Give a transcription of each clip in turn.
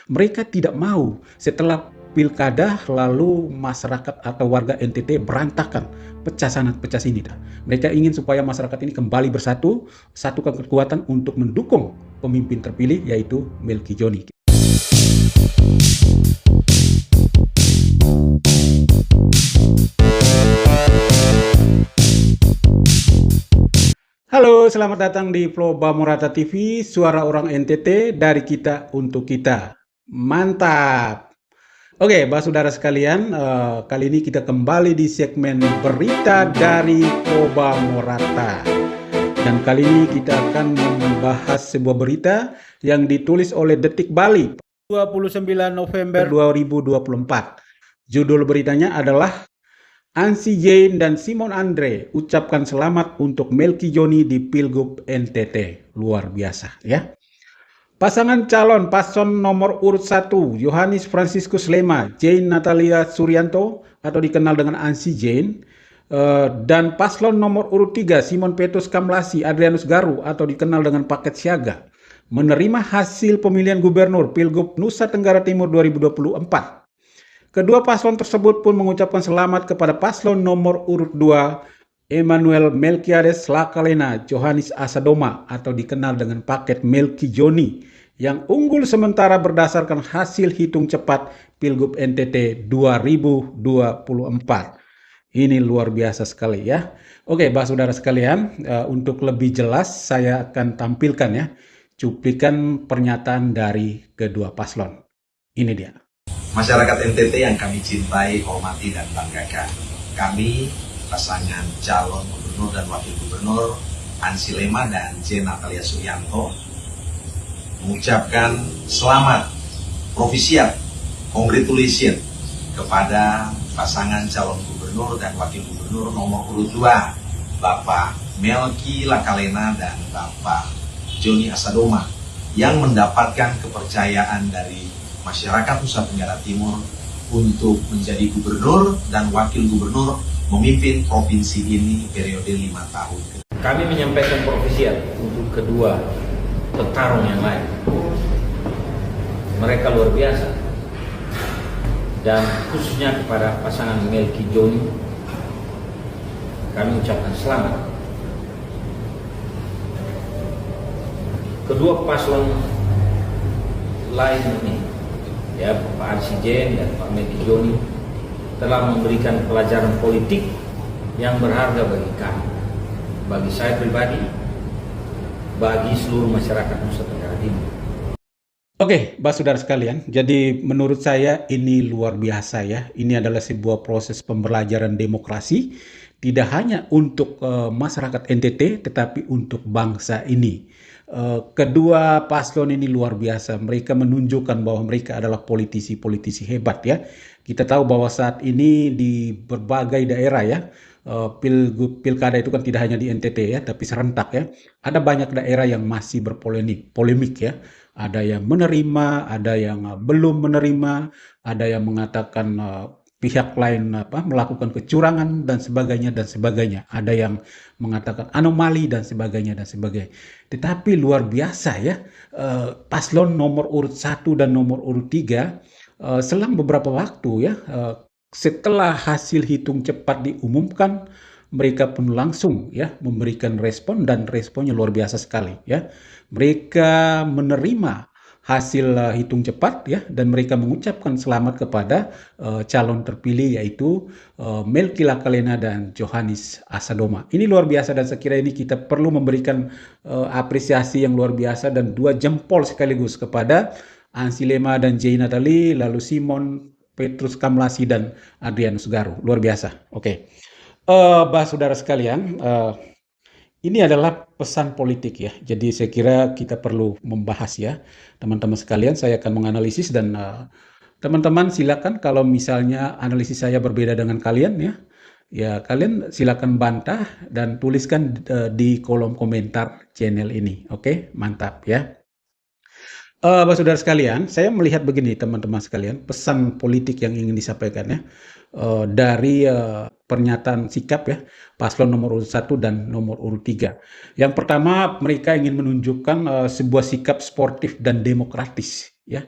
Mereka tidak mau setelah pilkada lalu masyarakat atau warga NTT berantakan, pecah sana pecah sini dah. Mereka ingin supaya masyarakat ini kembali bersatu, satukan kekuatan untuk mendukung pemimpin terpilih yaitu Melki Joni. Halo, selamat datang di Floba Morata TV, suara orang NTT dari kita untuk kita. Mantap. Oke, saudara sekalian, kali ini kita kembali di segmen berita dari Floba Morata. Dan kali ini kita akan membahas sebuah berita yang ditulis oleh Detik Bali 29 November 2024. Judul beritanya adalah Ansi Jane dan Simon Andre ucapkan selamat untuk Melki Joni di Pilgub NTT. Luar biasa ya. Pasangan calon paslon nomor urut 1, Yohanis Franciscus Lema, Jane Natalia Suryanto atau dikenal dengan Ansi Jane, dan paslon nomor urut 3, Simon Petrus Kamlasi Adrianus Garu atau dikenal dengan paket siaga, menerima hasil pemilihan gubernur Pilgub Nusa Tenggara Timur 2024. Kedua paslon tersebut pun mengucapkan selamat kepada paslon nomor urut 2, Emmanuel Melkiades Lakalena Johannes Asadoma atau dikenal dengan paket Melki Joni yang unggul sementara berdasarkan hasil hitung cepat Pilgub NTT 2024. Ini luar biasa sekali ya. Oke, saudara sekalian, untuk lebih jelas saya akan tampilkan ya cuplikan pernyataan dari kedua paslon. Ini dia. Masyarakat NTT yang kami cintai, hormati, dan banggakan. Kami, pasangan calon gubernur dan wakil gubernur Ansi Lema dan Jane Natalia Suryanto, mengucapkan selamat, profisiat, congratulations kepada pasangan calon gubernur dan wakil gubernur nomor urut 2, Bapak Melki Lakalena dan Bapak Joni Asadoma, yang mendapatkan kepercayaan dari masyarakat Nusa Tenggara Timur untuk menjadi gubernur dan wakil gubernur memimpin provinsi ini periode 5 tahun. Kami menyampaikan profisiat untuk kedua petarung yang lain. Mereka luar biasa. Dan khususnya kepada pasangan Melki Joni, kami ucapkan selamat. Kedua paslon lain ini, ya, Pak Ansi Jane dan Pak Melki Joni, telah memberikan pelajaran politik yang berharga bagi kami, bagi saya pribadi, bagi seluruh masyarakat Nusa Tenggara Timur. Oke, saudara sekalian, jadi menurut saya ini luar biasa ya. Ini adalah sebuah proses pembelajaran demokrasi, tidak hanya untuk masyarakat NTT, tetapi untuk bangsa ini. Kedua paslon ini luar biasa. Mereka menunjukkan bahwa mereka adalah politisi-politisi hebat ya. Kita tahu bahwa saat ini di berbagai daerah ya, pilkada itu kan tidak hanya di NTT ya, tapi serentak ya. Ada banyak daerah yang masih polemik ya. Ada yang menerima, ada yang belum menerima, ada yang mengatakan pihak lain melakukan kecurangan dan sebagainya dan sebagainya. Ada yang mengatakan anomali dan sebagainya dan sebagainya. Tetapi luar biasa ya, paslon nomor urut 1 dan nomor urut 3 selang beberapa waktu ya, setelah hasil hitung cepat diumumkan, mereka pun langsung ya memberikan respon dan responnya luar biasa sekali ya. Mereka menerima hasil hitung cepat ya, dan mereka mengucapkan selamat kepada calon terpilih yaitu Melki Lakalena dan Johannes Asadoma. Ini luar biasa dan saya kira ini kita perlu memberikan apresiasi yang luar biasa dan 2 jempol sekaligus kepada Ansi Lema dan Jane Natalie, lalu Simon Petrus Kamlasi dan Adrianus Garu. Luar biasa. Oke. Saudara sekalian, ini adalah pesan politik ya. Jadi saya kira kita perlu membahas ya. Teman-teman sekalian, saya akan menganalisis dan teman-teman silakan kalau misalnya analisis saya berbeda dengan kalian ya. Ya, kalian silakan bantah dan tuliskan di kolom komentar channel ini. Oke, mantap ya. Saudara sekalian, saya melihat begini teman-teman sekalian, pesan politik yang ingin disampaikan ya, dari pernyataan sikap ya, paslon nomor urut 1 dan nomor urut 3. Yang pertama, mereka ingin menunjukkan sebuah sikap sportif dan demokratis ya.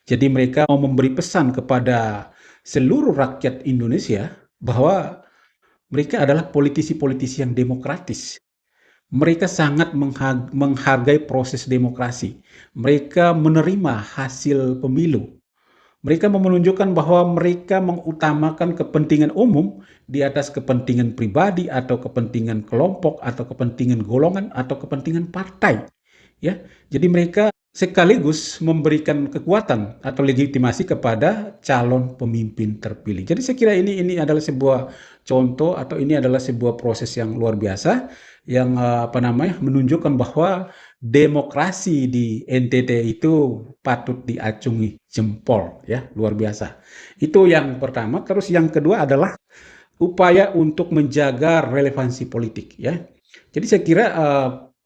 Jadi mereka mau memberi pesan kepada seluruh rakyat Indonesia bahwa mereka adalah politisi-politisi yang demokratis. Mereka sangat menghargai proses demokrasi. Mereka menerima hasil pemilu. Mereka mau menunjukkan bahwa mereka mengutamakan kepentingan umum di atas kepentingan pribadi atau kepentingan kelompok atau kepentingan golongan atau kepentingan partai. Ya, jadi mereka sekaligus memberikan kekuatan atau legitimasi kepada calon pemimpin terpilih. Jadi saya kira ini adalah sebuah contoh atau ini adalah sebuah proses yang luar biasa yang menunjukkan bahwa demokrasi di NTT itu patut diacungi jempol, ya, luar biasa. Itu yang pertama. Terus yang kedua adalah upaya untuk menjaga relevansi politik, ya. Jadi saya kira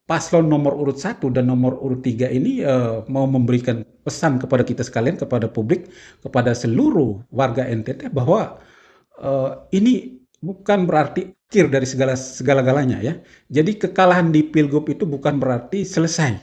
paslon nomor urut 1 dan nomor urut 3 ini mau memberikan pesan kepada kita sekalian, kepada publik, kepada seluruh warga NTT bahwa ini bukan berarti akhir dari segala-galanya, ya. Jadi kekalahan di Pilgub itu bukan berarti selesai.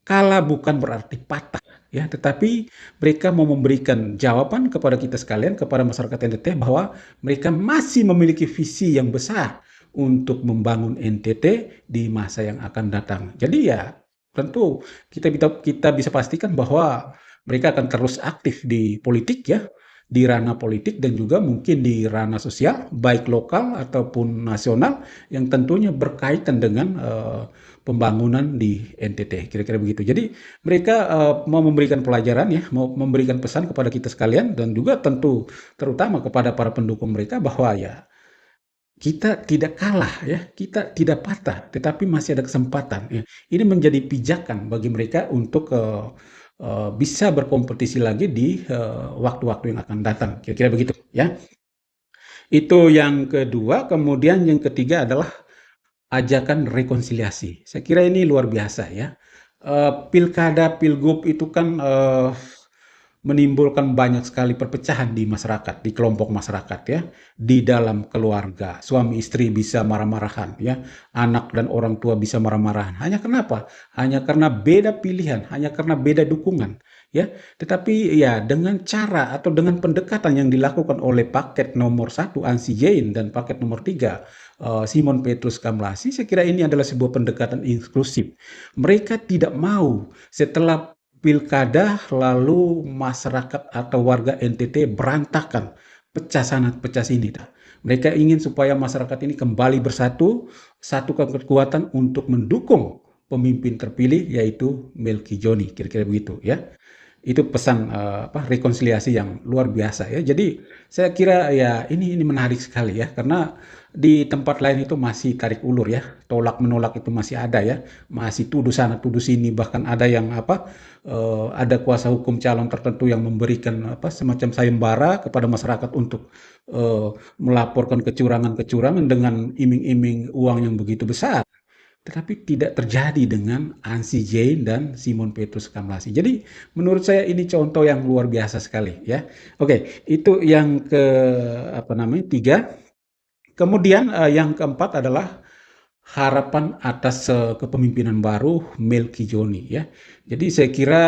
Kalah bukan berarti patah, ya, tetapi mereka mau memberikan jawaban kepada kita sekalian, kepada masyarakat NTT bahwa mereka masih memiliki visi yang besar untuk membangun NTT di masa yang akan datang. Jadi ya tentu kita bisa pastikan bahwa mereka akan terus aktif di politik, ya, di ranah politik dan juga mungkin di ranah sosial, baik lokal ataupun nasional, yang tentunya berkaitan dengan pembangunan di NTT, kira-kira begitu. Jadi mereka mau memberikan pelajaran, ya, mau memberikan pesan kepada kita sekalian dan juga tentu terutama kepada para pendukung mereka bahwa ya kita tidak kalah, ya, kita tidak patah, tetapi masih ada kesempatan, ya. Ini menjadi pijakan bagi mereka untuk bisa berkompetisi lagi di waktu-waktu yang akan datang, kira-kira begitu, ya. Itu yang kedua. Kemudian yang ketiga adalah ajakan rekonsiliasi. Saya kira ini luar biasa, ya. Pilkada, pilgub itu kan menimbulkan banyak sekali perpecahan di masyarakat, di kelompok masyarakat, ya, di dalam keluarga. Suami istri bisa marah-marahan, ya, anak dan orang tua bisa marah-marahan. Hanya kenapa? Hanya karena beda pilihan, hanya karena beda dukungan, ya. Tetapi ya dengan cara atau dengan pendekatan yang dilakukan oleh paket nomor 1 Ansy Jain dan paket nomor 3 Simon Petrus Kamlasi, saya kira ini adalah sebuah pendekatan inklusif. Mereka tidak mau setelah pilkada lalu masyarakat atau warga NTT berantakan, pecah sana pecah sini. Mereka ingin supaya masyarakat ini kembali bersatu, satu kekuatan untuk mendukung pemimpin terpilih yaitu Melky Joni, kira-kira begitu, ya. Itu pesan rekonsiliasi yang luar biasa, ya. Jadi saya kira ya ini menarik sekali, ya, karena di tempat lain itu masih tarik ulur, ya, tolak menolak itu masih ada, ya, masih tuduh sana tuduh sini, bahkan ada yang ada kuasa hukum calon tertentu yang memberikan semacam sayembara kepada masyarakat untuk melaporkan kecurangan-kecurangan dengan iming-iming uang yang begitu besar. Tetapi tidak terjadi dengan Ansy Jain dan Simon Petrus Kamlasi. Jadi menurut saya ini contoh yang luar biasa sekali, ya. Oke, itu yang tiga. Kemudian yang keempat adalah harapan atas kepemimpinan baru Melky Joni, ya. Jadi saya kira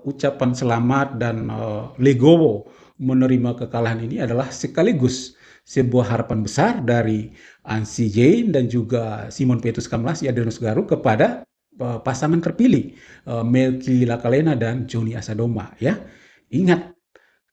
ucapan selamat dan legowo menerima kekalahan ini adalah sekaligus sebuah harapan besar dari Ansy Jain dan juga Simon Petrus Kamlasi Adrianus Garut kepada pasangan terpilih Melky Lakalena dan Joni Asadoma, ya. Ingat,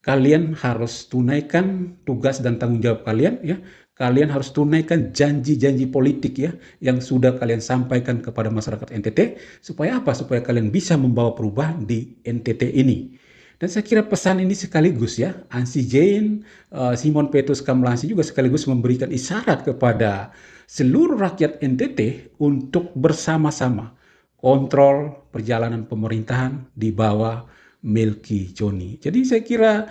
kalian harus tunaikan tugas dan tanggung jawab kalian, ya. Kalian harus tunaikan janji-janji politik, ya, yang sudah kalian sampaikan kepada masyarakat NTT. Supaya apa? Supaya kalian bisa membawa perubahan di NTT ini. Dan saya kira pesan ini sekaligus, ya, Ansy Jain, Simon Petrus Kamlasi juga sekaligus memberikan isyarat kepada seluruh rakyat NTT untuk bersama-sama kontrol perjalanan pemerintahan di bawah Melky Joni. Jadi saya kira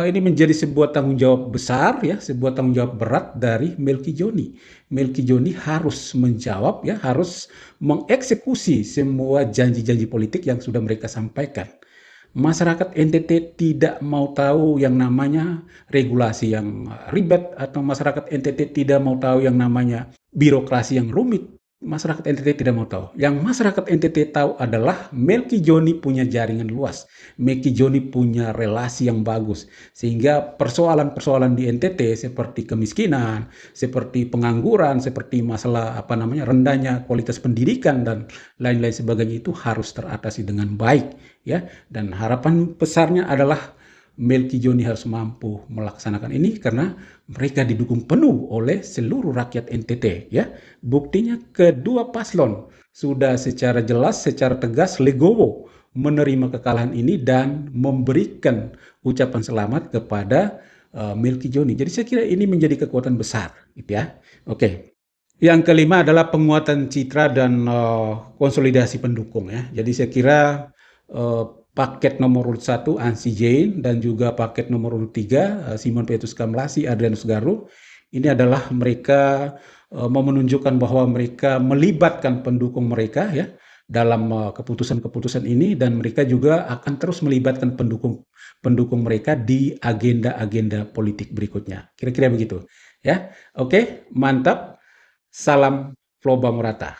ini menjadi sebuah tanggung jawab besar, ya, sebuah tanggung jawab berat dari Melky Joni. Melky Joni harus menjawab, ya, harus mengeksekusi semua janji-janji politik yang sudah mereka sampaikan. Masyarakat NTT tidak mau tahu yang namanya regulasi yang ribet, atau masyarakat NTT tidak mau tahu yang namanya birokrasi yang rumit. masyarakat NTT tidak mau tahu. Yang masyarakat NTT tahu adalah Melki Joni punya jaringan luas. Melki Joni punya relasi yang bagus. Sehingga persoalan-persoalan di NTT seperti kemiskinan, seperti pengangguran, seperti masalah rendahnya kualitas pendidikan dan lain-lain sebagainya itu harus teratasi dengan baik, ya. Dan harapan besarnya adalah Melki Joni harus mampu melaksanakan ini karena mereka didukung penuh oleh seluruh rakyat NTT, ya. Buktinya kedua paslon sudah secara jelas, secara tegas, legowo menerima kekalahan ini dan memberikan ucapan selamat kepada Melki Joni. Jadi saya kira ini menjadi kekuatan besar, gitu ya. Oke. Yang kelima adalah penguatan citra dan konsolidasi pendukung, ya. Jadi saya kira paket nomor urut 1 Ansi Jane dan juga paket nomor urut 3 Simon Petrus Kamlasi, Adrianus Garu, ini adalah mereka mau menunjukkan bahwa mereka melibatkan pendukung mereka, ya, dalam keputusan-keputusan ini, dan mereka juga akan terus melibatkan pendukung mereka di agenda-agenda politik berikutnya. Kira-kira begitu, ya. Oke, mantap. Salam Floba Murata.